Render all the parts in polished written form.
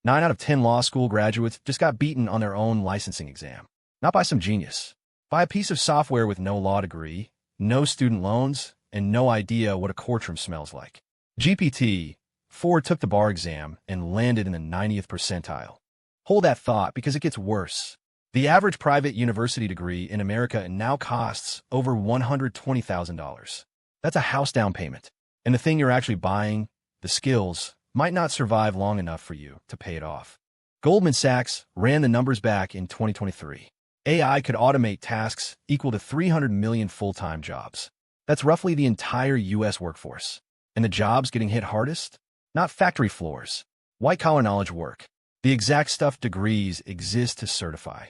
9 out of 10 law school graduates just got beaten on their own licensing exam. Not by some genius. By a piece of software with no law degree, no student loans, and no idea what a courtroom smells like. GPT-4 took the bar exam and landed in the 90th percentile. Hold that thought because it gets worse. The average private university degree in America now costs over $120,000. That's a house down payment. And the thing you're actually buying, the skills, might not survive long enough for you to pay it off. Goldman Sachs ran the numbers back in 2023. AI could automate tasks equal to 300 million full-time jobs. That's roughly the entire U.S. workforce. And the jobs getting hit hardest? Not factory floors. White-collar knowledge work. The exact stuff degrees exist to certify.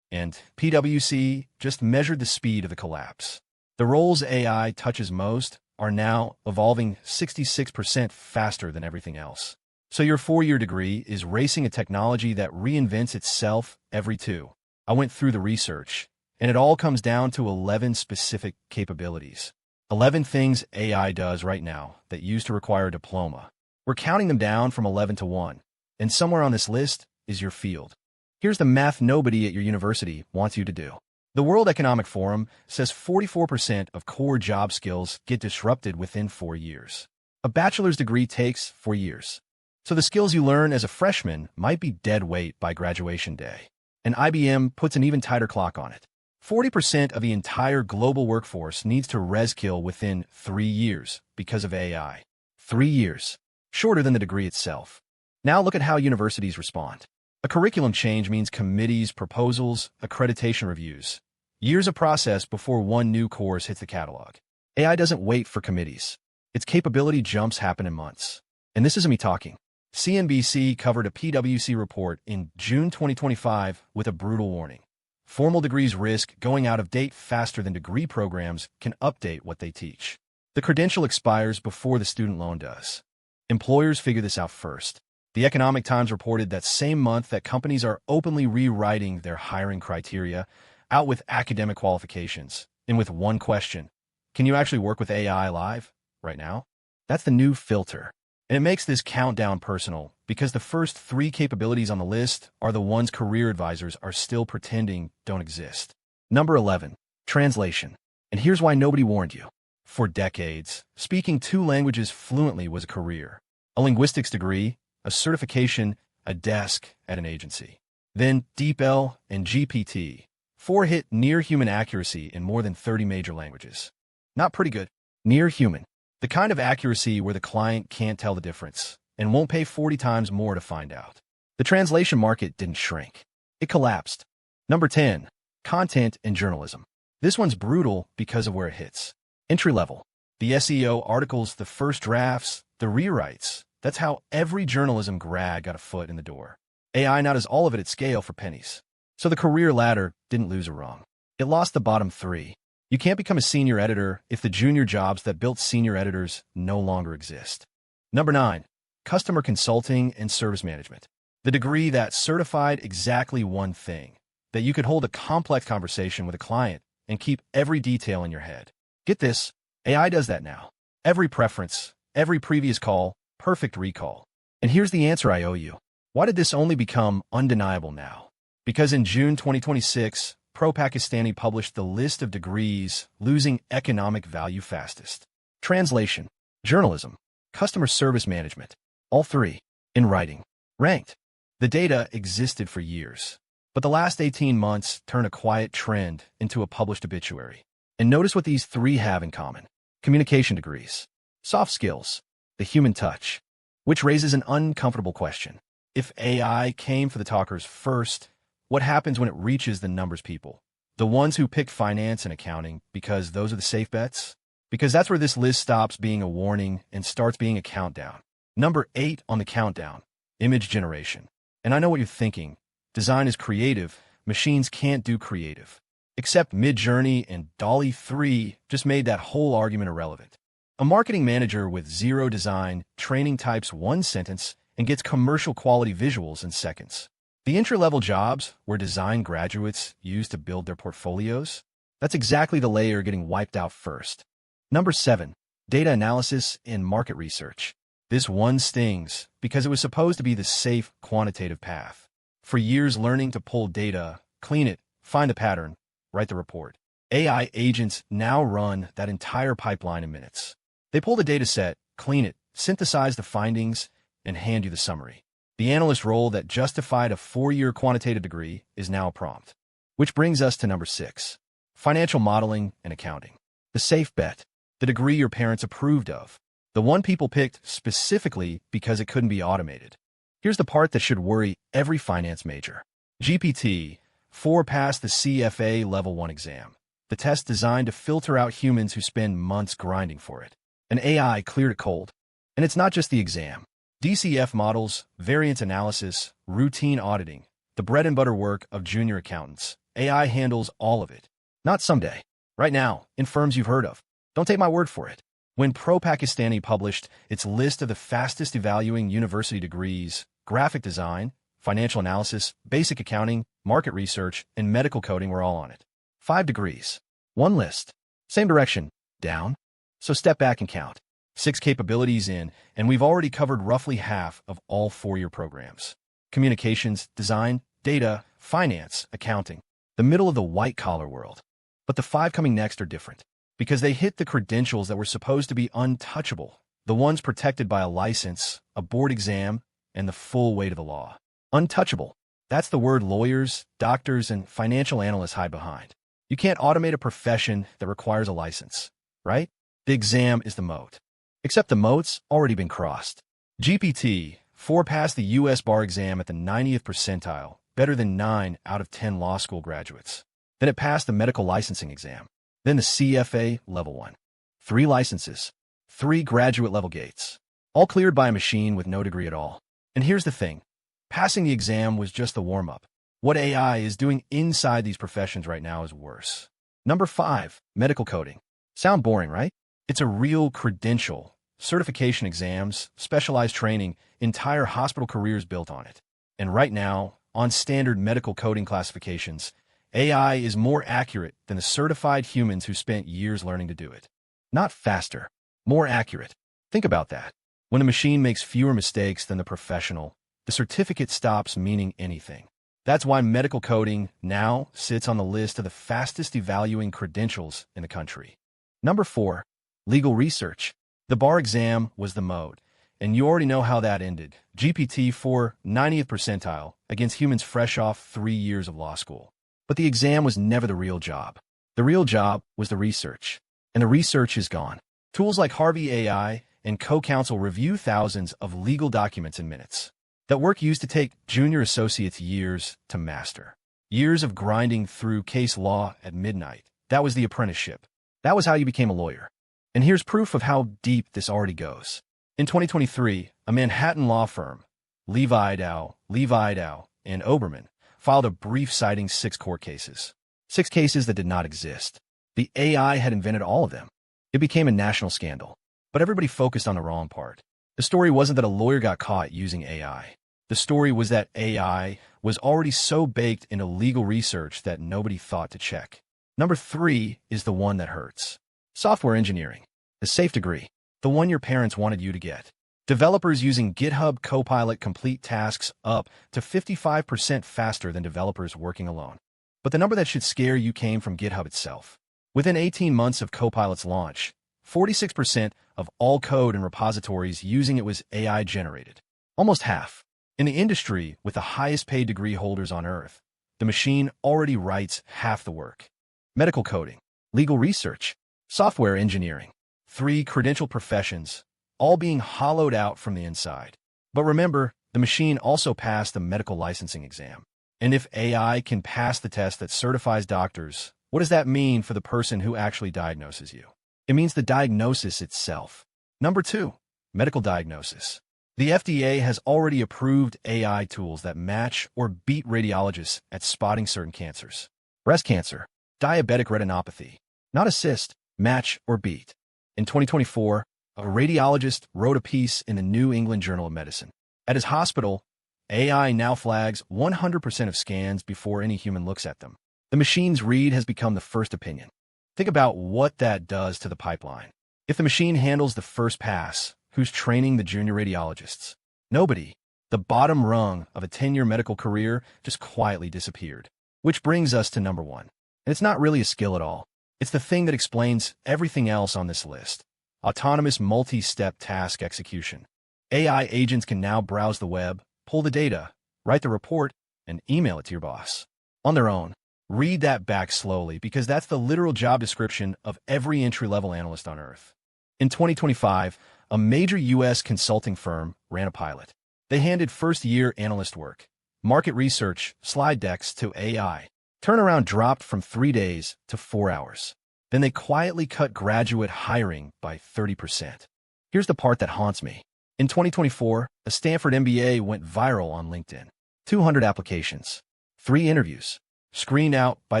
And PwC just measured the speed of the collapse. The roles AI touches most are now evolving 66% faster than everything else. So your 4-year degree is racing a technology that reinvents itself every 2. I went through the research, and it all comes down to 11 specific capabilities. 11 things AI does right now that used to require a diploma. We're counting them down from 11 to 1, and somewhere on this list is your field. Here's the math nobody at your university wants you to do. The World Economic Forum says 44% of core job skills get disrupted within 4 years. A bachelor's degree takes 4 years. So the skills you learn as a freshman might be dead weight by graduation day. And IBM puts an even tighter clock on it. 40% of the entire global workforce needs to reskill within 3 years because of AI. 3 years. Shorter than the degree itself. Now look at how universities respond. A curriculum change means committees, proposals, accreditation reviews. Years of process before one new course hits the catalog. AI doesn't wait for committees. Its capability jumps happen in months. And this isn't me talking. CNBC covered a PwC report in June 2025 with a brutal warning. Formal degrees risk going out of date faster than degree programs can update what they teach. The credential expires before the student loan does. Employers figure this out first. The Economic Times reported that same month that companies are openly rewriting their hiring criteria, out with academic qualifications, and with one question: can you actually work with AI live right now? That's the new filter. And it makes this countdown personal because the first 3 capabilities on the list are the ones career advisors are still pretending don't exist. Number 11, translation. And here's why nobody warned you. For decades, speaking 2 languages fluently was a career. A linguistics degree, a certification, a desk at an agency. Then DeepL and GPT-4 hit near-human accuracy in more than 30 major languages. Not pretty good. Near-human. The kind of accuracy where the client can't tell the difference and won't pay 40 times more to find out. The translation market didn't shrink. It collapsed. Number 10, content and journalism. This one's brutal because of where it hits. Entry level. The SEO articles, the first drafts, the rewrites. That's how every journalism grad got a foot in the door. AI now does all of it at scale for pennies. So the career ladder didn't lose a rung. It lost the bottom 3. You can't become a senior editor if the junior jobs that built senior editors no longer exist. Number 9, customer consulting and service management. The degree that certified exactly one thing, that you could hold a complex conversation with a client and keep every detail in your head. Get this, AI does that now. Every preference, every previous call, perfect recall. And here's the answer I owe you. Why did this only become undeniable now? Because in June 2026, ProPakistani published the list of degrees losing economic value fastest. Translation, journalism, customer service management, all 3, in writing, ranked. The data existed for years, but the last 18 months turned a quiet trend into a published obituary. And notice what these 3 have in common. Communication degrees, soft skills, the human touch, which raises an uncomfortable question. If AI came for the talkers first, what happens when it reaches the numbers people? The ones who pick finance and accounting because those are the safe bets? Because that's where this list stops being a warning and starts being a countdown. Number 8 on the countdown, image generation. And I know what you're thinking. Design is creative. Machines can't do creative. Except Midjourney and DALL-E 3 just made that whole argument irrelevant. A marketing manager with 0 design training types 1 sentence and gets commercial quality visuals in seconds. The entry-level jobs where design graduates use to build their portfolios, that's exactly the layer getting wiped out first. Number 7, data analysis and market research. This one stings because it was supposed to be the safe, quantitative path. For years, learning to pull data, clean it, find the pattern, write the report. AI agents now run that entire pipeline in minutes. They pull the data set, clean it, synthesize the findings, and hand you the summary. The analyst role that justified a 4-year quantitative degree is now a prompt. Which brings us to number 6, financial modeling and accounting. The safe bet, the degree your parents approved of, the one people picked specifically because it couldn't be automated. Here's the part that should worry every finance major. GPT-4 passed the CFA Level 1 exam, the test designed to filter out humans who spend months grinding for it. An AI cleared it cold. And it's not just the exam. DCF models, variance analysis, routine auditing, the bread and butter work of junior accountants. AI handles all of it. Not someday. Right now, in firms you've heard of. Don't take my word for it. When ProPakistani published its list of the fastest evaluating university degrees, graphic design, financial analysis, basic accounting, market research, and medical coding were all on it. 5 degrees. One list. Same direction. Down. So step back and count. 6 capabilities in, and we've already covered roughly half of all 4-year programs. Communications, design, data, finance, accounting. The middle of the white-collar world. But the 5 coming next are different, because they hit the credentials that were supposed to be untouchable, the ones protected by a license, a board exam, and the full weight of the law. Untouchable. That's the word lawyers, doctors, and financial analysts hide behind. You can't automate a profession that requires a license, right? The exam is the moat. Except the moat's already been crossed. GPT-4 passed the U.S. bar exam at the 90th percentile, better than 9 out of 10 law school graduates. Then it passed the medical licensing exam. Then the CFA Level 1. 3 licenses. 3 graduate-level gates. All cleared by a machine with no degree at all. And here's the thing. Passing the exam was just the warm-up. What AI is doing inside these professions right now is worse. Number 5, medical coding. Sound boring, right? It's a real credential. Certification exams, specialized training, entire hospital careers built on it. And right now, on standard medical coding classifications, AI is more accurate than the certified humans who spent years learning to do it. Not faster, more accurate. Think about that. When a machine makes fewer mistakes than the professional, the certificate stops meaning anything. That's why medical coding now sits on the list of the fastest evaluating credentials in the country. Number 4, legal research. The bar exam was the mode, and you already know how that ended. GPT-4, 90th percentile, against humans fresh off 3 years of law school. But the exam was never the real job. The real job was the research, and the research is gone. Tools like Harvey AI and CoCounsel review thousands of legal documents in minutes. That work used to take junior associates years to master. Years of grinding through case law at midnight. That was the apprenticeship. That was how you became a lawyer. And here's proof of how deep this already goes. In 2023, a Manhattan law firm, Levi Dow, and Oberman, filed a brief citing 6 court cases. 6 cases that did not exist. The AI had invented all of them. It became a national scandal. But everybody focused on the wrong part. The story wasn't that a lawyer got caught using AI. The story was that AI was already so baked into legal research that nobody thought to check. Number 3 is the one that hurts. Software engineering. The safe degree. The one your parents wanted you to get. Developers using GitHub Copilot complete tasks up to 55% faster than developers working alone. But the number that should scare you came from GitHub itself. Within 18 months of Copilot's launch, 46% of all code in repositories using it was AI-generated. Almost half. In the industry with the highest paid degree holders on Earth, the machine already writes half the work. Medical coding, legal research, software engineering. 3 credentialed professions, all being hollowed out from the inside. But remember, the machine also passed the medical licensing exam. And if AI can pass the test that certifies doctors, what does that mean for the person who actually diagnoses you? It means the diagnosis itself. Number 2, medical diagnosis. The FDA has already approved AI tools that match or beat radiologists at spotting certain cancers. Breast cancer, diabetic retinopathy. Not assist, match or beat. In 2024, a radiologist wrote a piece in the New England Journal of Medicine. At his hospital, AI now flags 100% of scans before any human looks at them. The machine's read has become the first opinion. Think about what that does to the pipeline. If the machine handles the first pass, Who's training the junior radiologists? Nobody. The bottom rung of a 10-year medical career just quietly disappeared. Which brings us to number 1. And it's not really a skill at all. It's the thing that explains everything else on this list. Autonomous multi-step task execution. AI agents can now browse the web, pull the data, write the report, and email it to your boss. On their own. Read that back slowly because that's the literal job description of every entry-level analyst on Earth. In 2025, a major U.S. consulting firm ran a pilot. They handed first-year analyst work, market research, slide decks to AI. Turnaround dropped from 3 days to 4 hours. Then they quietly cut graduate hiring by 30%. Here's the part that haunts me. In 2024, a Stanford MBA went viral on LinkedIn. 200 applications, 3 interviews, screened out by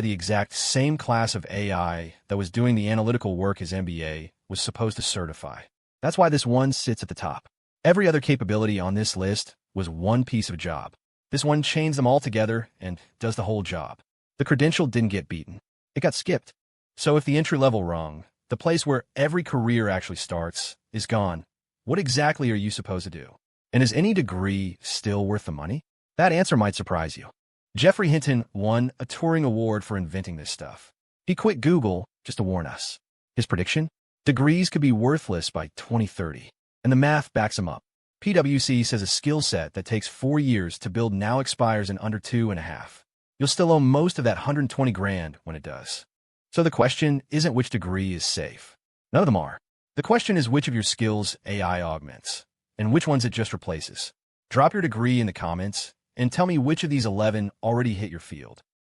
the exact same class of AI that was doing the analytical work his MBA was supposed to certify. That's why this one sits at the top. Every other capability on this list was one piece of job. This one chains them all together and does the whole job. The credential didn't get beaten. It got skipped. So if the entry-level rung, the place where every career actually starts, is gone, what exactly are you supposed to do? And is any degree still worth the money? That answer might surprise you. Geoffrey Hinton won a Turing Award for inventing this stuff. He quit Google just to warn us. His prediction? Degrees could be worthless by 2030. And the math backs him up. PwC says a skill set that takes 4 years to build now expires in under 2.5. You'll still owe most of that 120 grand when it does. So the question isn't which degree is safe. None of them are. The question is which of your skills AI augments, and which ones it just replaces. Drop your degree in the comments, and tell me which of these 11 already hit your field.